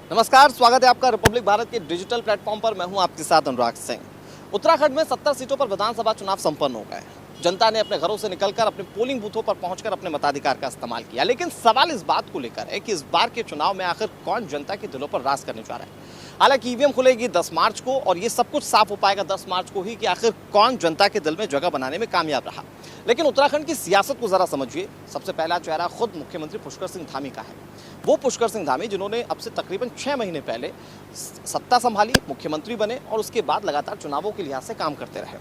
नमस्कार, स्वागत है आपका रिपब्लिक भारत के डिजिटल प्लेटफॉर्म पर। मैं हूं आपके साथ अनुराग सिंह। उत्तराखंड में 70 सीटों पर विधानसभा चुनाव संपन्न हो गए। जनता ने अपने घरों से निकलकर अपने पोलिंग बूथों पर पहुंचकर अपने मताधिकार का इस्तेमाल किया। लेकिन सवाल इस बात को लेकर है कि इस बार के चुनाव में आखिर कौन जनता के दिलों पर राज करने जा रहा है। हालांकि ईवीएम खुलेगी 10 मार्च को और ये सब कुछ साफ हो पाएगा 10 मार्च को ही कि आखिर कौन जनता के दिल में जगह बनाने में कामयाब रहा। लेकिन उत्तराखंड की सियासत को जरा समझिए। सबसे पहला चेहरा खुद मुख्यमंत्री पुष्कर सिंह धामी का है। वो पुष्कर सिंह धामी जिन्होंने अब से तकरीबन 6 महीने पहले सत्ता संभाली, मुख्यमंत्री बने और उसके बाद लगातार चुनावों के लिहाज से काम करते रहे।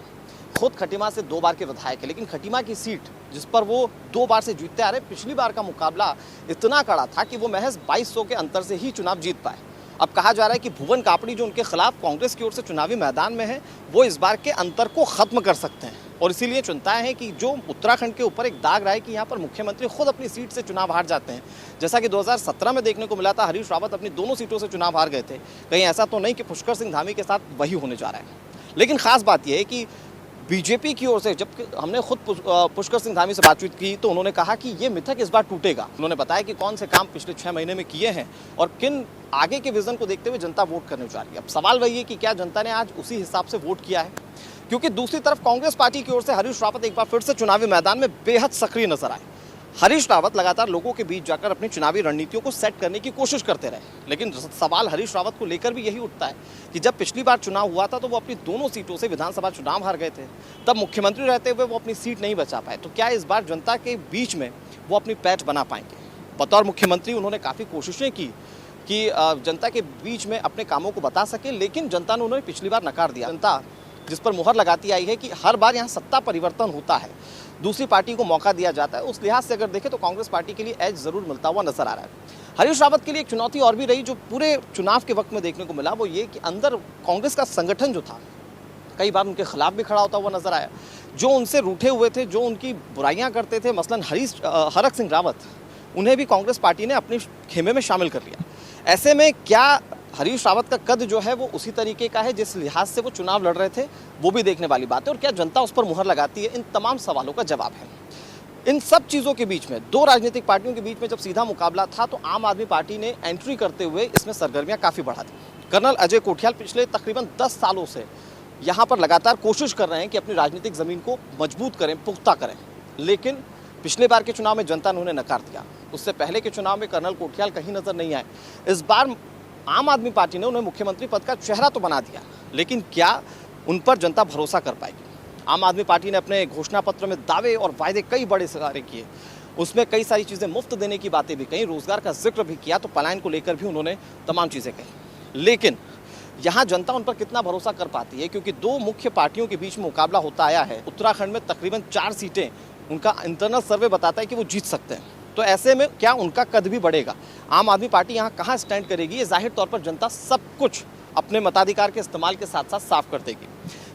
खुद खटीमा से 2 बार के विधायक है, लेकिन खटीमा की सीट जिस पर वो 2 बार से जीतते आ रहे, पिछली बार का मुकाबला इतना कड़ा था कि वो महज 2200 के अंतर से ही चुनाव जीत पाए। अब कहा जा रहा है कि भुवन कापड़ी जो उनके खिलाफ कांग्रेस की ओर से चुनावी मैदान में है, वो इस बार के अंतर को खत्म कर सकते हैं। और इसीलिए चिंताएं हैं कि जो उत्तराखंड के ऊपर एक दाग रहा है कि यहाँ पर मुख्यमंत्री खुद अपनी सीट से चुनाव हार जाते हैं, जैसा कि 2017 में देखने को मिला था। हरीश रावत अपनी दोनों सीटों से चुनाव हार गए थे। कहीं ऐसा तो नहीं कि पुष्कर सिंह धामी के साथ वही होने जा रहा है। लेकिन खास बात यह है कि बीजेपी की ओर से जब हमने खुद पुष्कर सिंह धामी से बातचीत की तो उन्होंने कहा कि ये मिथक इस बार टूटेगा। उन्होंने बताया कि कौन से काम पिछले 6 महीने में किए हैं और किन आगे के विजन को देखते हुए जनता वोट करने जा रही है। अब सवाल वही है कि क्या जनता ने आज उसी हिसाब से वोट किया है, क्योंकि दूसरी तरफ कांग्रेस पार्टी की ओर से हरीश रावत एक बार फिर से चुनावी मैदान में बेहद सक्रिय नजर आए। हरीश रावत लगातार लोगों के बीच जाकर अपनी चुनावी रणनीतियों को सेट करने की कोशिश करते रहे। लेकिन सवाल हरीश रावत को लेकर भी यही उठता है कि जब पिछली बार चुनाव हुआ था तो वो अपनी दोनों सीटों से विधानसभा चुनाव हार गए थे। तब मुख्यमंत्री रहते हुए वो अपनी सीट नहीं बचा पाए। तो क्या इस बार जनता के बीच में वो अपनी पैठ बना पाएंगे? बतौर मुख्यमंत्री उन्होंने काफ़ी कोशिशें की कि जनता के बीच में अपने कामों को बता सके, लेकिन जनता ने उन्हें पिछली बार नकार दिया। जनता जिस पर मुहर लगाती आई है कि हर बार यहाँ सत्ता परिवर्तन होता है, दूसरी पार्टी को मौका दिया जाता है, उस लिहाज से अगर देखें तो कांग्रेस पार्टी के लिए एज जरूर मिलता हुआ नजर आ रहा है। हरीश रावत के लिए एक चुनौती और भी रही जो पूरे चुनाव के वक्त में देखने को मिला, वो ये कि अंदर कांग्रेस का संगठन जो था कई बार उनके खिलाफ भी खड़ा होता हुआ नजर आया। जो उनसे रूठे हुए थे, जो उनकी बुराइयां करते थे, मसलन हरक सिंह रावत, उन्हें भी कांग्रेस पार्टी ने अपने खेमे में शामिल कर लिया। ऐसे में क्या हरीश रावत का कद जो है वो उसी तरीके का है जिस लिहाज से वो चुनाव लड़ रहे थे, वो भी देखने वाली बात है। और क्या जनता उस पर मुहर लगाती है, इन तमाम सवालों का जवाब है। इन सब चीज़ों के बीच में 2 राजनीतिक पार्टियों के बीच में जब सीधा मुकाबला था तो आम आदमी पार्टी ने एंट्री करते हुए इसमें सरगर्मियां काफ़ी बढ़ा दी। कर्नल अजय कोठियाल पिछले तकरीबन 10 सालों से यहाँ पर लगातार कोशिश कर रहे हैं कि अपनी राजनीतिक ज़मीन को मजबूत करें, पुख्ता करें। लेकिन पिछले बार के चुनाव में जनता ने उन्हें नकार दिया। उससे पहले के चुनाव में कर्नल कोठियाल कहीं नजर नहीं आए। इस बार आम आदमी पार्टी ने उन्हें मुख्यमंत्री पद का चेहरा तो बना दिया, लेकिन क्या उन पर जनता भरोसा कर पाएगी? आम आदमी पार्टी ने अपने घोषणा पत्र में दावे और वायदे कई बड़े सारे किए। उसमें कई सारी चीज़ें मुफ्त देने की बातें भी कहीं, रोजगार का जिक्र भी किया, तो पलायन को लेकर भी उन्होंने तमाम चीज़ें कही। लेकिन यहाँ जनता उन पर कितना भरोसा कर पाती है, क्योंकि 2 मुख्य पार्टियों के बीच में मुकाबला होता आया है। उत्तराखंड में तकरीबन 4 सीटें उनका इंटरनल सर्वे बताता है कि वो जीत सकते हैं। तो ऐसे में क्या उनका कद भी बढ़ेगा? आम आदमी पार्टी यहाँ कहाँ स्टैंड करेगी, ये जाहिर तौर पर जनता सब कुछ अपने मताधिकार के इस्तेमाल के साथ साथ साफ कर देगी।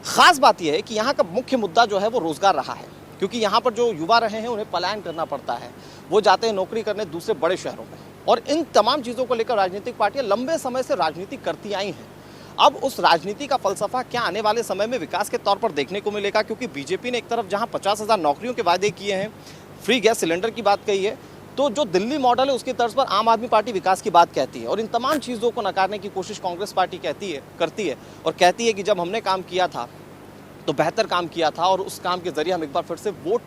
खास बात यह है कि यहाँ का मुख्य मुद्दा जो है वो रोजगार रहा है, क्योंकि यहाँ पर जो युवा रहे हैं उन्हें पलायन करना पड़ता है, वो जाते हैं नौकरी करने दूसरे बड़े शहरों में। और इन तमाम चीज़ों को लेकर राजनीतिक पार्टियां लंबे समय से राजनीति करती आई हैं। अब उस राजनीति का फलसफा क्या आने वाले समय में विकास के तौर पर देखने को मिलेगा? क्योंकि बीजेपी ने एक तरफ जहाँ 50,000 नौकरियों के वादे किए हैं, फ्री गैस सिलेंडर की बात कही है, तो जो दिल्ली मॉडल है उसकी तर्ज पर आम आदमी पार्टी विकास की बात कहती है। और इन तमाम चीज़ों को नकारने की कोशिश कांग्रेस पार्टी करती है और कहती है कि जब हमने काम किया था तो बेहतर काम किया था और उस काम के जरिए हम एक बार फिर से वोट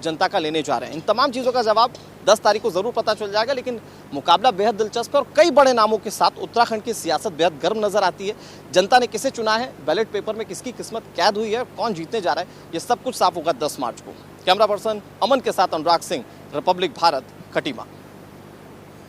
जनता का लेने जा रहे हैं। इन तमाम चीज़ों का जवाब 10 तारीख को ज़रूर पता चल जाएगा। लेकिन मुकाबला बेहद दिलचस्प है और कई बड़े नामों के साथ उत्तराखंड की सियासत बेहद गर्म नजर आती है। जनता ने किसे चुना है, बैलेट पेपर में किसकी किस्मत कैद हुई है, कौन जीतने जा रहा है, ये सब कुछ साफ होगा 10 मार्च को। कैमरा पर्सन अमन के साथ अनुराग सिंह, रिपब्लिक भारत, खटीमा।